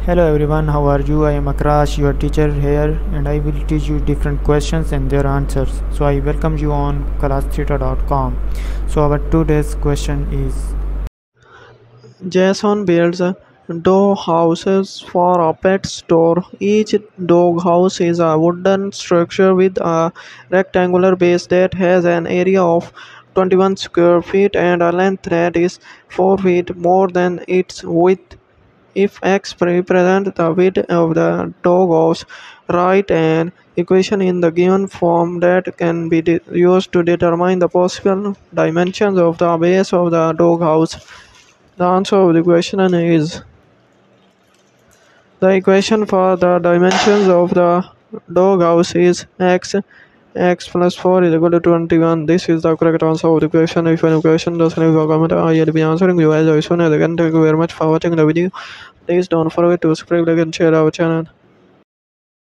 Hello everyone, how are you? I am Akrash, your teacher here, and I will teach you different questions and their answers. So I welcome you on classtheta.com. So our today's question is: Jason builds dog houses for a pet store. Each dog house is a wooden structure with a rectangular base that has an area of 21 square feet and a length that is 4 feet more than its width. If x represents the width of the dog house, write an equation in the given form that can be used to determine the possible dimensions of the base of the dog house. The answer of the question is the equation for the dimensions of the doghouse is x plus 4 is equal to 21. This is the correct answer of the question. If any question doesn't have a comment, I will be answering you as soon as I can. Thank you very much for watching the video. Please don't forget to subscribe, like, and share our channel.